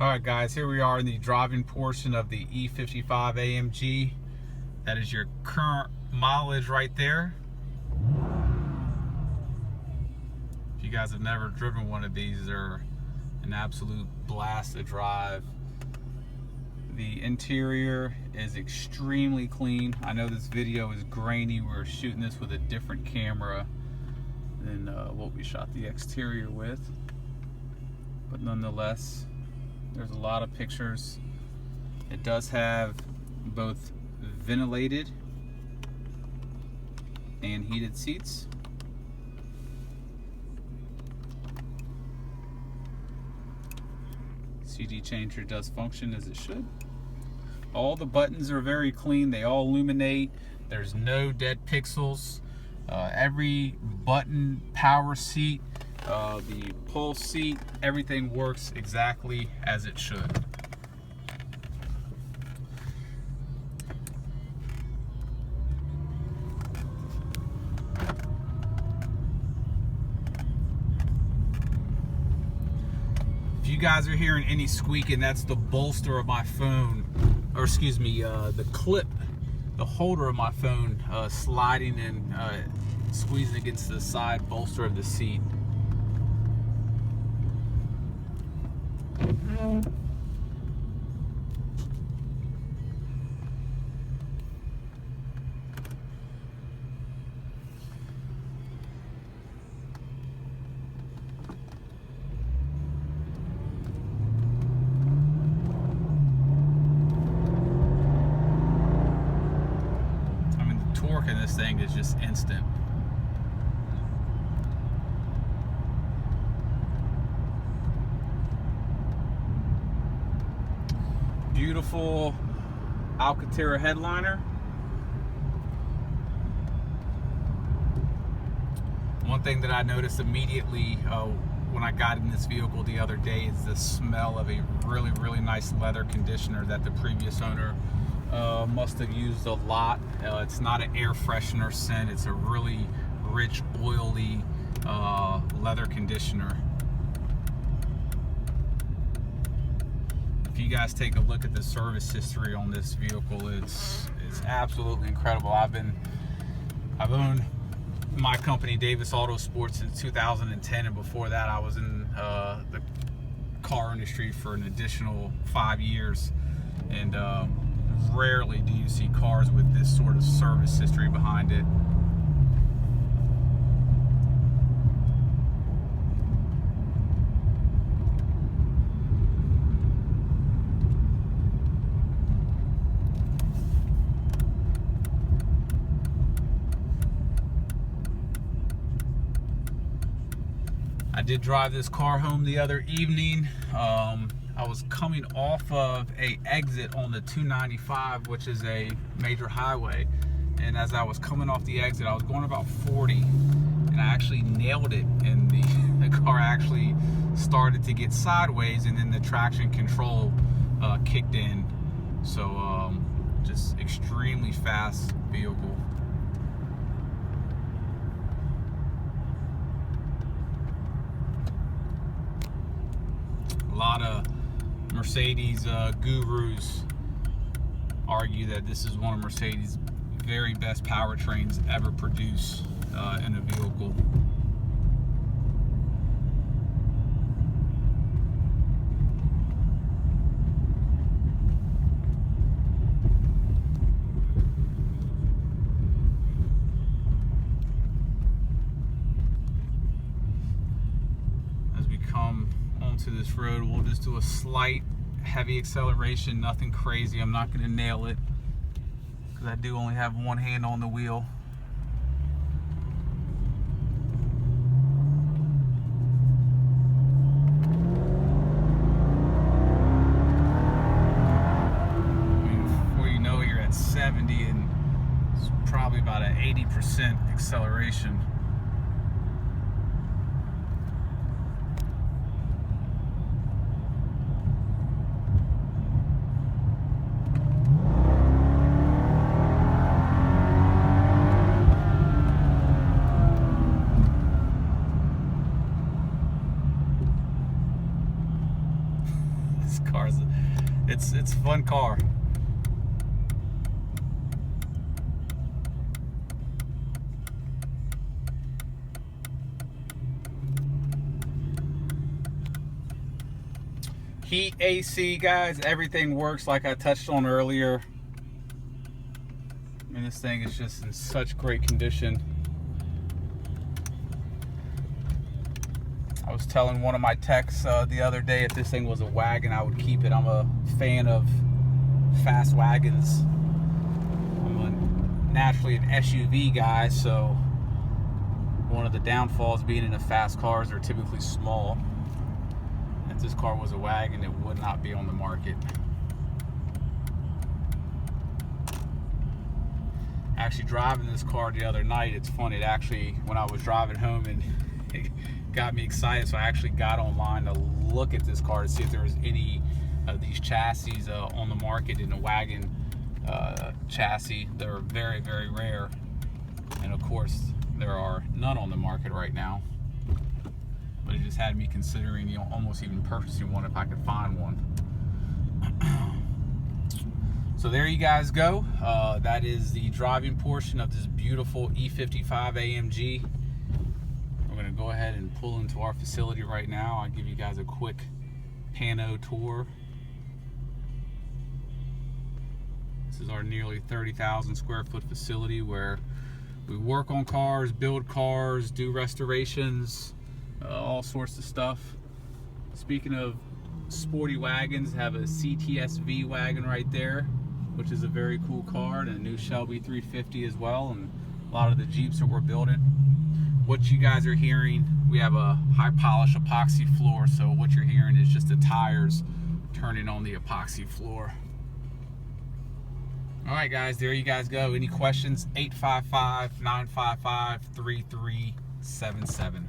Alright guys, here we are in the driving portion of the E55 AMG. That is your current mileage right there. If you guys have never driven one of these, they're an absolute blast to drive. The interior is extremely clean. I know this video is grainy. We're shooting this with a different camera than what we shot the exterior with. But nonetheless, there's a lot of pictures. It does have both ventilated and heated seats. CD changer does function as it should. All the buttons are very clean. They all illuminate. There's no dead pixels. Every button, power seat, the pull seat, everything works exactly as it should. If you guys are hearing any squeaking, that's the bolster of my phone, or excuse me, the clip, the holder of my phone sliding and squeezing against the side bolster of the seat. I mean, the torque in this thing is just instant. Beautiful Alcantara headliner. One thing that I noticed immediately when I got in this vehicle the other day is the smell of a really nice leather conditioner that the previous owner must have used a lot. It's not an air freshener scent, it's a really rich, oily leather conditioner. If you guys take a look at the service history on this vehicle, it's absolutely incredible. I've owned my company, Davis AutoSports, since 2010, and before that I was in the car industry for an additional 5 years, and rarely do you see cars with this sort of service history behind it. I did drive this car home the other evening. I was coming off of a exit on the 295, which is a major highway, and as I was coming off the exit, I was going about 40, and I actually nailed it, and the car actually started to get sideways, and then the traction control kicked in. So just extremely fast vehicle. A lot of Mercedes gurus argue that this is one of Mercedes' very best powertrains ever produced in a vehicle. As we come onto this road, we'll just do a slight heavy acceleration, nothing crazy. I'm not going to nail it because I do only have one hand on the wheel. I mean, before you know it, you're at 70, and it's probably about an 80% acceleration. This car's, it's a fun car. Heat, AC, guys, everything works like I touched on earlier. I mean, this thing is just in such great condition. I was telling one of my techs the other day, if this thing was a wagon, I would keep it. I'm a fan of fast wagons. I'm naturally an SUV guy, so one of the downfalls being in a fast car is they're typically small. If this car was a wagon, it would not be on the market. Actually, driving this car the other night, it's funny. It actually, when I was driving home, and it got me excited, so I actually got online to look at this car to see if there was any of these chassis on the market in a wagon chassis. They're very, very rare, and of course there are none on the market right now. But it just had me considering, you know, almost even purchasing one if I could find one. So there you guys go. That is the driving portion of this beautiful E55 AMG. We're going to go ahead and pull into our facility right now. I'll give you guys a quick pano tour. This is our nearly 30,000 square foot facility where we work on cars, build cars, do restorations, all sorts of stuff. Speaking of sporty wagons, have a CTSV wagon right there, which is a very cool car, and a new Shelby 350 as well, and a lot of the Jeeps that we're building. What you guys are hearing, we have a high polish epoxy floor, so what you're hearing is just the tires turning on the epoxy floor. All right, guys, there you guys go. Any questions? 855-955-3377.